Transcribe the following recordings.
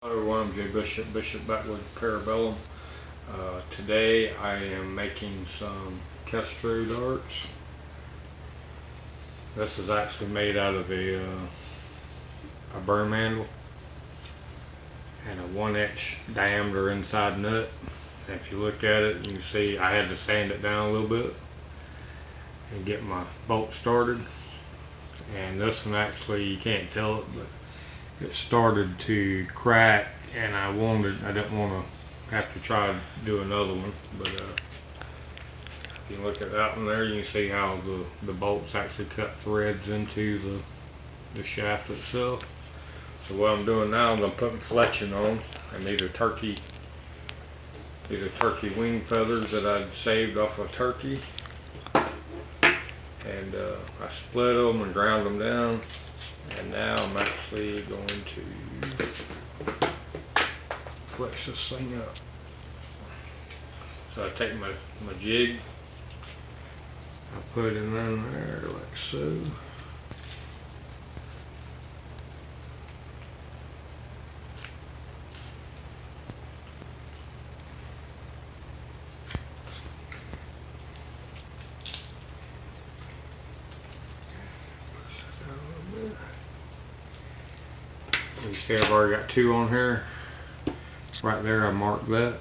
Hello everyone, I'm Jay Bishop back with Parabellum. Today I am making some kestro darts. This is actually made out of a berm handle and a 1-inch diameter inside nut. And if you look at it, you can see I had to sand it down a little bit and get my bolt started. And this one actually, you can't tell it, but it started to crack, and I didn't want to have to try to do another one, but if you look at that one there, you can see how the bolts actually cut threads into the shaft itself. So what I'm doing now is I'm putting fletching on, and these are turkey wing feathers that I'd saved off a turkey, and I split them and ground them down. And now I'm actually going to flex this thing up. So I take my jig, I put it in there like so. You see I've already got two on here. Right there I marked that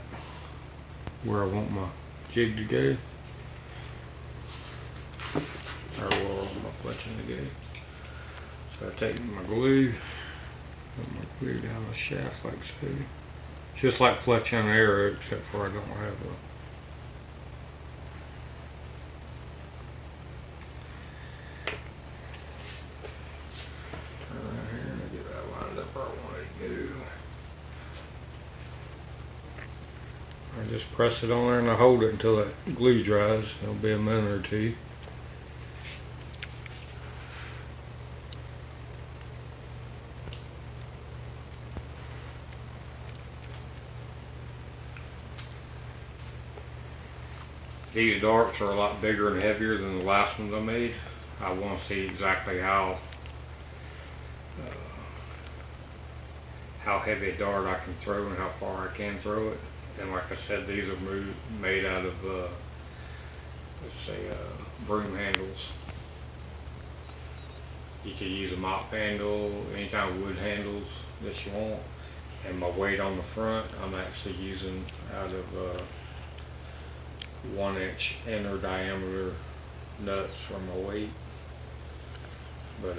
where I want my jig to go, or where I want my fletching to go. So I take my glue, put my glue down the shaft like so. Just like fletching an arrow, except for I don't have a I just press it on there and I hold it until that glue dries. It'll be a minute or two. These darts are a lot bigger and heavier than the last ones I made. I want to see exactly how heavy a dart I can throw and how far I can throw it. And like I said, these are made out of, let's say, broom handles. You could use a mop handle, any kind of wood handles that you want. And my weight on the front, I'm actually using out of 1-inch inner diameter nuts for my weight. But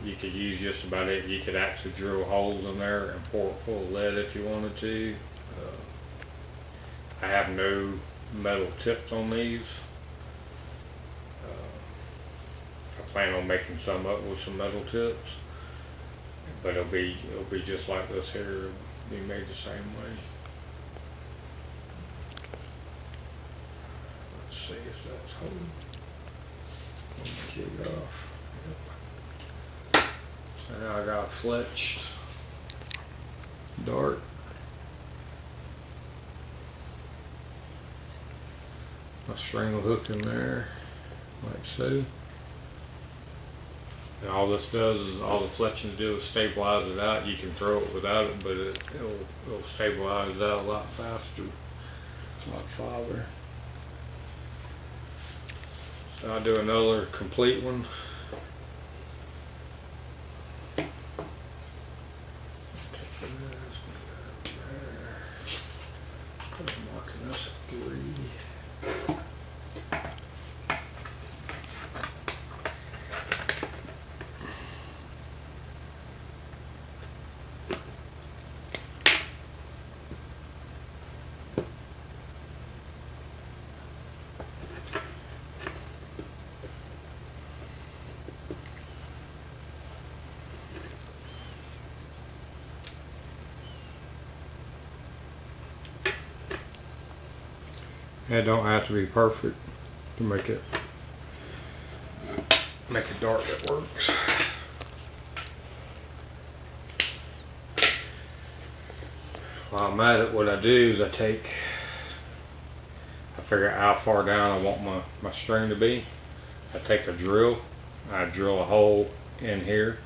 you could use just about it. You could actually drill holes in there and pour it full of lead if you wanted to. I have no metal tips on these. I plan on making some up with some metal tips, but it'll be just like this here. It'll be made the same way. Let's see if that's holding. Pull my jig off. Yep. So now I got a fletched dart. My string will hook in there, like so. And all this does is, all the fletchings do is stabilize it out. You can throw it without it, but it'll stabilize out a lot faster, a lot farther. So I'll do another complete one. I'm marking this at 3. It don't have to be perfect to make a dart that works. While I'm at it, what I do is I figure out how far down I want my string to be. I take a drill, I drill a hole in here,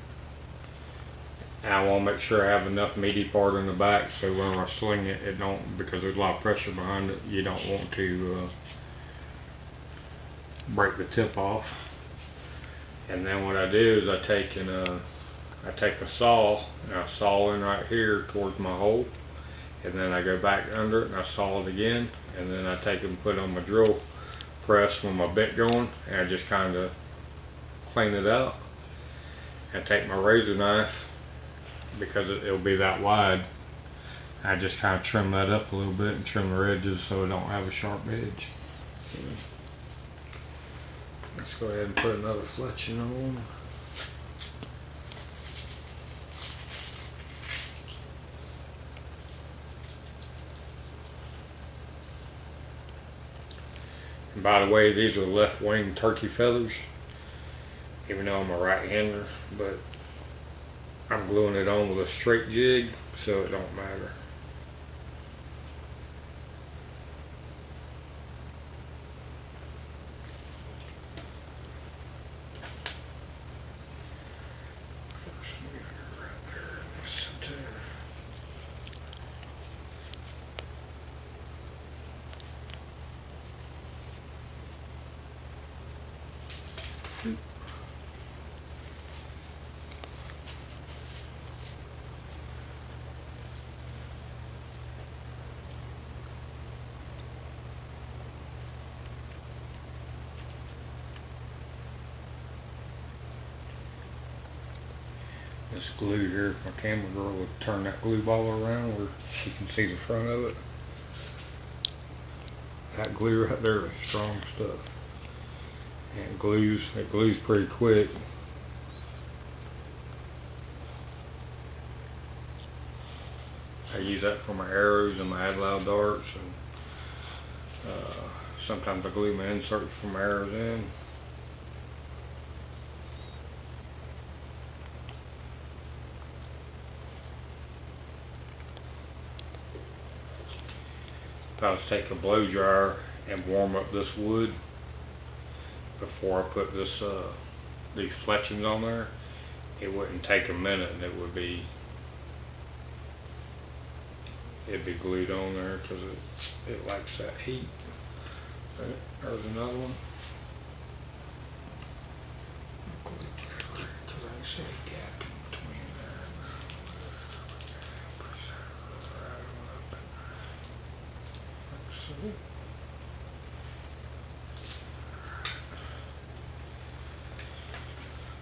And I want to make sure I have enough meaty part in the back so when I sling it, it don't, because there's a lot of pressure behind it, you don't want to break the tip off. And then what I do is I take a saw and I saw in right here towards my hole, and then I go back under it and I saw it again, and then I take it and put it on my drill press with my bit going, and I just kind of clean it out. I take my razor knife, because it'll be that wide, I just kind of trim that up a little bit and trim the edges so it don't have a sharp edge. So let's go ahead and put another fletching on. And by the way, these are left wing turkey feathers, even though I'm a right hander, but I'm gluing it on with a straight jig, so it don't matter. First, we got it right there in this center. This glue here, my camera girl would turn that glue ball around where she can see the front of it. That glue right there is strong stuff. And it glues pretty quick. I use that for my arrows and my ad-loud darts, and sometimes I glue my inserts for my arrows in. If I was to take a blow dryer and warm up this wood before I put this these fletchings on there, it wouldn't take a minute, and it'd be glued on there because it likes that heat. There's another one. Because I see a gap in between there. So,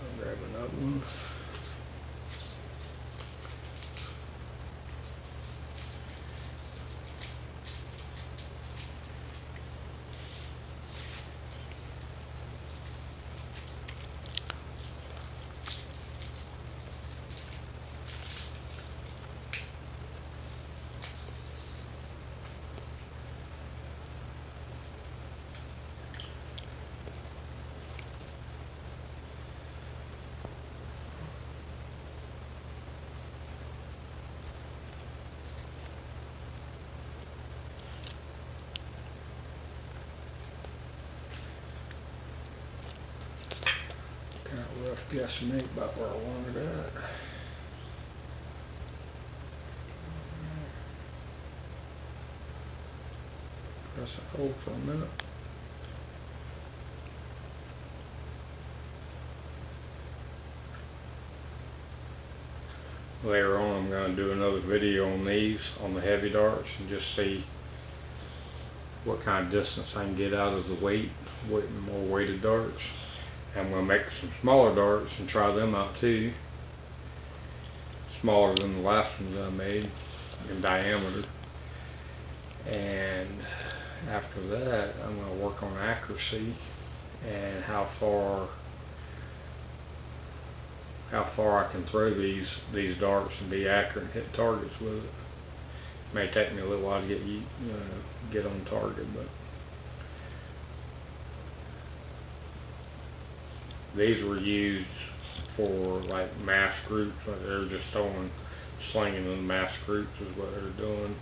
I'll grab another one. Kind of rough guesstimate about where I wanted it at. Press and hold for a minute. Later on, I'm going to do another video on these, on the heavy darts, and just see what kind of distance I can get out of the more weighted darts. I'm going to make some smaller darts and try them out too. Smaller than the last ones I made in diameter. And after that, I'm going to work on accuracy and how far I can throw these darts and be accurate and hit targets with it. It may take me a little while to get on target, but these were used for like mass groups. Like they're just slinging in mass groups is what they're doing.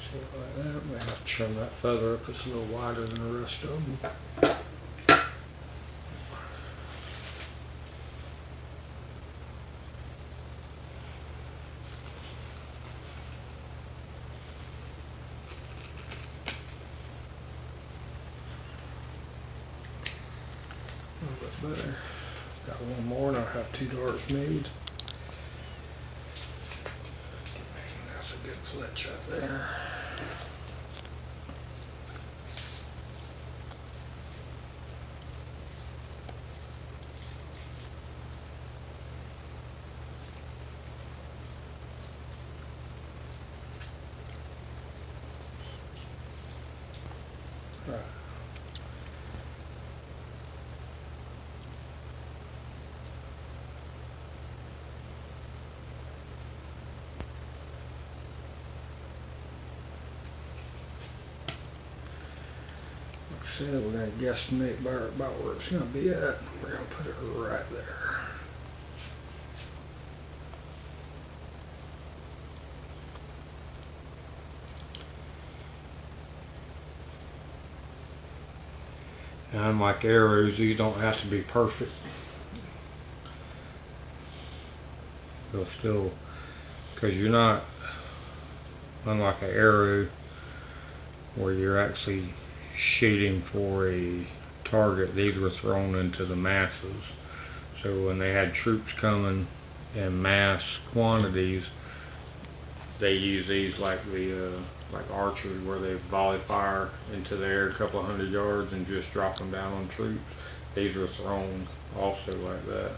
See it like that. May have to trim that feather up. It's a little wider than the rest of them. A little bit better. Got one more and I'll have 2 darts made. That's a good fletch right there. Right. Like I said, we're going to guesstimate about where it's going to be at. We're going to put it right there. And unlike arrows, these don't have to be perfect. They'll still, because you're not, unlike an arrow where you're actually shooting for a target, these were thrown into the masses. So when they had troops coming in mass quantities, they use these like like archers, where they volley fire into the air a couple of 100 yards and just drop them down on troops. These were thrown also like that.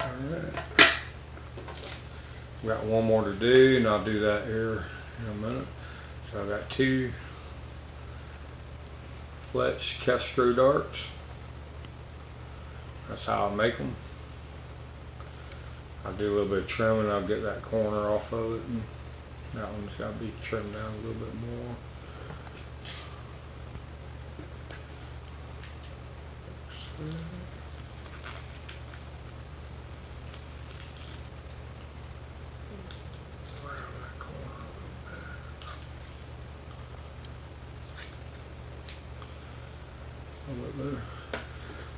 Alright. Got one more to do, and I'll do that here in a minute. So I've got 2 Fletch kestros darts. That's how I make them. I'll do a little bit of trimming. I'll get that corner off of it, and that one's got to be trimmed down a little bit more.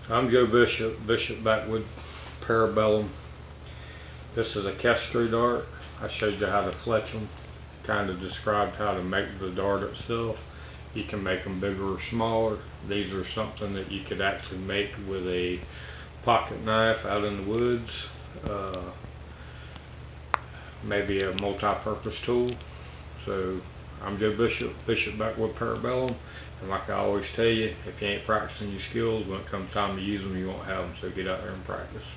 So I'm Joe Bishop Backwood Parabellum. This is a kestros dart. I showed you how to fletch them, kind of described how to make the dart itself. You can make them bigger or smaller. These are something that you could actually make with a pocket knife out in the woods. Maybe a multi-purpose tool. So I'm Joe Bishop Backwood Parabellum. And like I always tell you, if you ain't practicing your skills, when it comes time to use them, you won't have them. So get out there and practice.